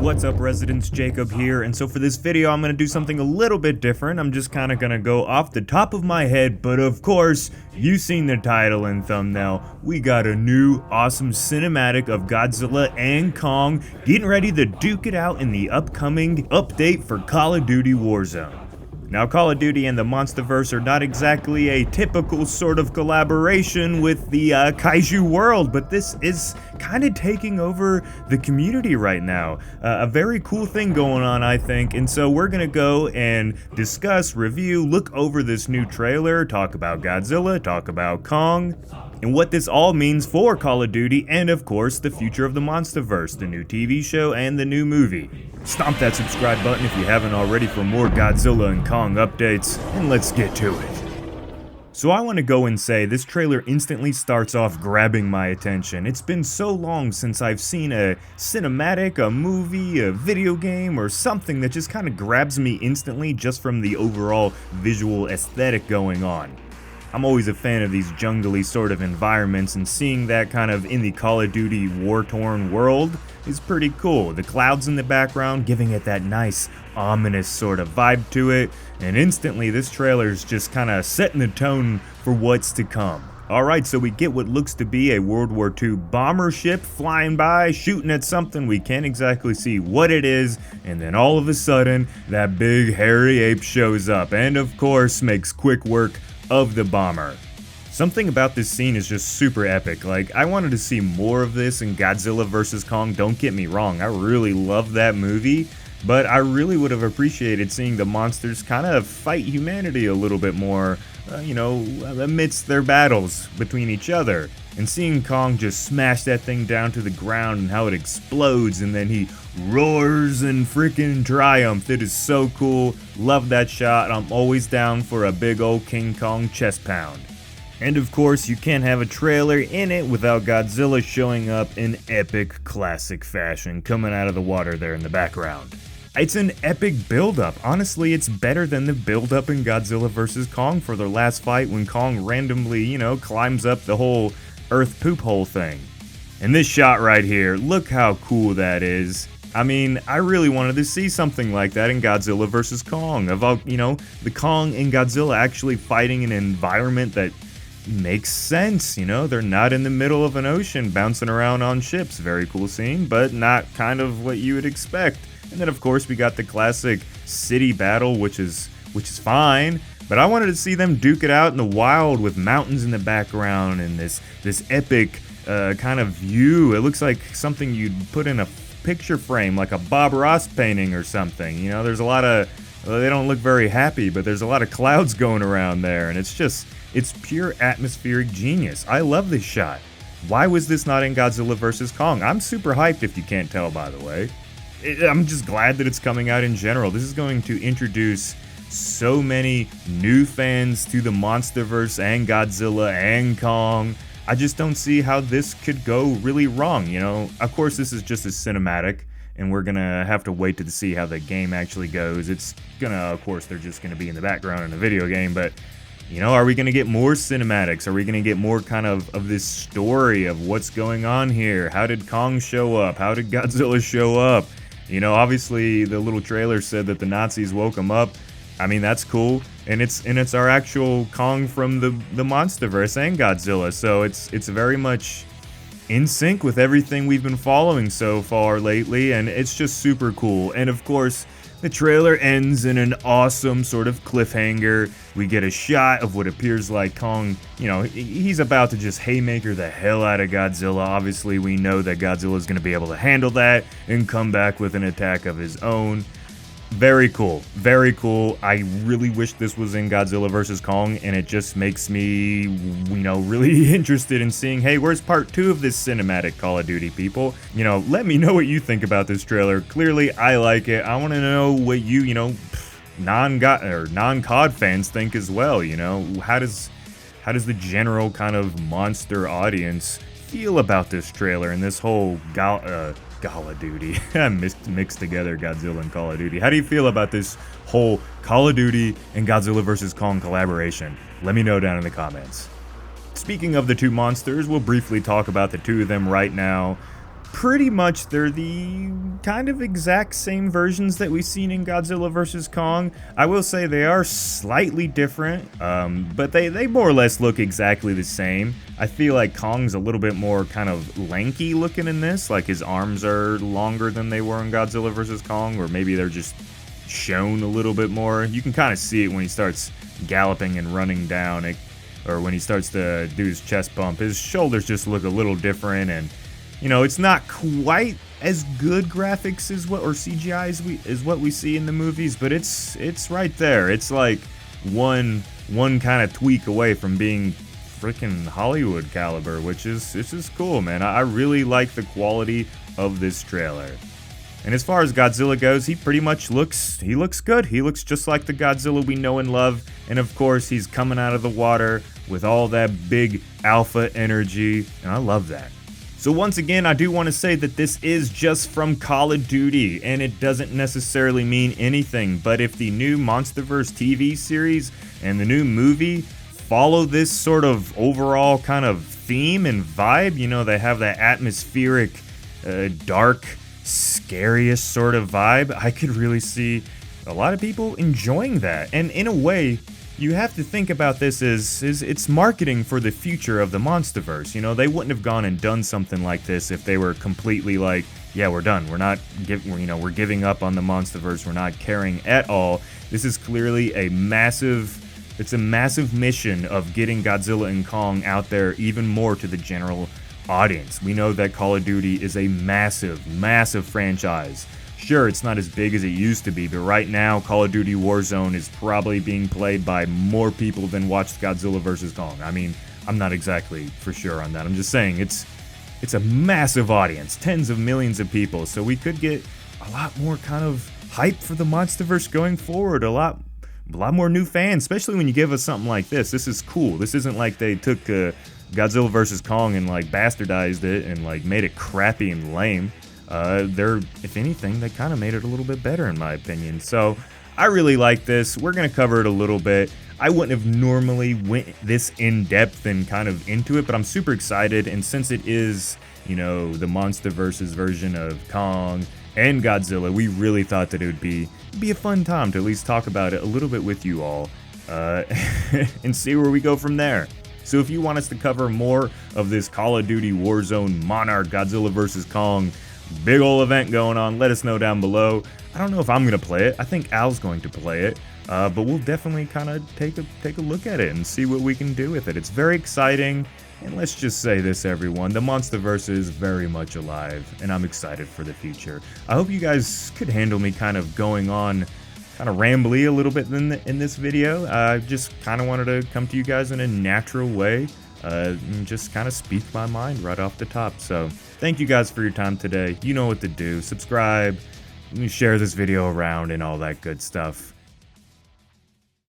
What's up, residents? Jacob here, and so for this video I'm gonna do something a little bit different. I'm just kinda gonna go off the top of my head, but of course, you've seen the title and thumbnail. We got a new awesome cinematic of Godzilla and Kong getting ready to duke it out in the upcoming update for Call of Duty Warzone. Now, Call of Duty and the Monsterverse are not exactly a typical sort of collaboration with the kaiju world, but this is kind of taking over the community right now. A very cool thing going on, I think, and so we're gonna go and discuss, review, look over this new trailer, talk about Godzilla, talk about Kong, and what this all means for Call of Duty, and of course, the future of the Monsterverse, the new TV show and the new movie. Stomp that subscribe button if you haven't already for more Godzilla and Kong updates, and let's get to it. So I want to go and say this trailer instantly starts off grabbing my attention. It's been so long since I've seen a cinematic, a movie, a video game, or something that just kind of grabs me instantly just from the overall visual aesthetic going on. I'm always a fan of these jungly sort of environments, and seeing that kind of in the Call of Duty war-torn world is pretty cool. The clouds in the background giving it that nice, ominous sort of vibe to it, and instantly this trailer's just kind of setting the tone for what's to come. Alright, so we get what looks to be a World War II bomber ship flying by, shooting at something. We can't exactly see what it is, and then all of a sudden, that big hairy ape shows up, and of course makes quick work of the bomber. Something about this scene is just super epic. Like, I wanted to see more of this in Godzilla vs. Kong, don't get me wrong, I really love that movie, but I really would have appreciated seeing the monsters kind of fight humanity a little bit more, amidst their battles between each other. And seeing Kong just smash that thing down to the ground and how it explodes and then he roars in freaking triumph. It is so cool. Love that shot. I'm always down for a big old King Kong chest pound. And of course, you can't have a trailer in it without Godzilla showing up in epic classic fashion, coming out of the water there in the background. It's an epic build-up. Honestly, it's better than the build-up in Godzilla vs. Kong for their last fight when Kong randomly, climbs up the whole Earth poop hole thing. And this shot right here, look how cool that is. I mean, I really wanted to see something like that in Godzilla vs. Kong. Of all, the Kong and Godzilla actually fighting in an environment that makes sense, they're not in the middle of an ocean bouncing around on ships. Very cool scene, but not kind of what you would expect. And then of course we got the classic city battle, which is fine, but I wanted to see them duke it out in the wild with mountains in the background and this epic kind of view. It looks like something you'd put in a picture frame, like a Bob Ross painting or something. There's a lot of, they don't look very happy, but there's a lot of clouds going around there, and it's pure atmospheric genius. I love this shot. Why was this not in Godzilla vs. Kong? I'm super hyped if you can't tell, by the way. I'm just glad that it's coming out in general. This is going to introduce so many new fans to the Monsterverse and Godzilla and Kong. I just don't see how this could go really wrong, Of course, this is just a cinematic, and we're gonna have to wait to see how the game actually goes. It's gonna, of course, they're just gonna be in the background in a video game, but are we going to get more cinematics? Are we going to get more kind of this story of what's going on here? How did Kong show up? How did Godzilla show up? Obviously the little trailer said that the Nazis woke him up. I mean, that's cool. And it's our actual Kong from the Monsterverse and Godzilla. So it's very much in sync with everything we've been following so far lately, and it's just super cool. And of course, the trailer ends in an awesome sort of cliffhanger. We get a shot of what appears like Kong, he's about to just haymaker the hell out of Godzilla. Obviously, we know that Godzilla is going to be able to handle that and come back with an attack of his own. Very cool. Very cool. I really wish this was in Godzilla vs. Kong, and it just makes me, really interested in seeing, hey, where's part 2 of this cinematic, Call of Duty people? Let me know what you think about this trailer. Clearly, I like it. I want to know what you, non-COD fans think as well, How does the general kind of monster audience feel about this trailer and this whole Call of Duty. I mixed together Godzilla and Call of Duty. How do you feel about this whole Call of Duty and Godzilla vs. Kong collaboration? Let me know down in the comments. Speaking of the two monsters, we'll briefly talk about the two of them right now. pretty much they're the kind of exact same versions that we've seen in Godzilla vs. Kong. I will say they are slightly different, but they more or less look exactly the same. I feel like Kong's a little bit more kind of lanky looking in this, like his arms are longer than they were in Godzilla vs. Kong, or maybe they're just shown a little bit more. You can kind of see it when he starts galloping and running down, or when he starts to do his chest bump. His shoulders just look a little different, and you know, it's not quite as good graphics as what, or CGI as what we see in the movies, but it's right there. It's like one kind of tweak away from being freaking Hollywood caliber, which is, this is cool, man. I really like the quality of this trailer. And as far as Godzilla goes, he pretty much looks good. He looks just like the Godzilla we know and love. And of course, he's coming out of the water with all that big alpha energy, and I love that. So once again, I do want to say that this is just from Call of Duty, and it doesn't necessarily mean anything, but if the new MonsterVerse TV series and the new movie follow this sort of overall kind of theme and vibe, you know, they have that atmospheric, dark, scariest sort of vibe, I could really see a lot of people enjoying that. And in a way, you have to think about this as it's marketing for the future of the MonsterVerse. You know, they wouldn't have gone and done something like this if they were completely like, yeah, we're done. We're giving up on the MonsterVerse. We're not caring at all. This is clearly a massive mission of getting Godzilla and Kong out there even more to the general audience. We know that Call of Duty is a massive, massive franchise. Sure, it's not as big as it used to be, but right now, Call of Duty Warzone is probably being played by more people than watched Godzilla vs. Kong. I mean, I'm not exactly for sure on that. I'm just saying it's a massive audience, tens of millions of people, so we could get a lot more kind of hype for the MonsterVerse going forward, a lot more new fans, especially when you give us something like this. This is cool. This isn't like they took Godzilla vs. Kong and like bastardized it and like made it crappy and lame. If anything, they kind of made it a little bit better in my opinion. So I really like this. We're going to cover it a little bit. I wouldn't have normally went this in depth and kind of into it, but I'm super excited. And since it is, you know, the MonsterVerse's version of Kong and Godzilla, we really thought that it would be a fun time to at least talk about it a little bit with you all, and see where we go from there. So if you want us to cover more of this Call of Duty Warzone Monarch Godzilla vs. Kong big ol' event going on, let us know down below. I don't know if I'm going to play it. I think Al's going to play it, but we'll definitely kind of take a look at it and see what we can do with it. It's very exciting, and let's just say this, everyone. The MonsterVerse is very much alive, and I'm excited for the future. I hope you guys could handle me kind of going on kind of rambly a little bit in this video. I just kind of wanted to come to you guys in a natural way, and just kind of speak my mind right off the top. So thank you guys for your time today. You know what to do. Subscribe, share this video around, and all that good stuff.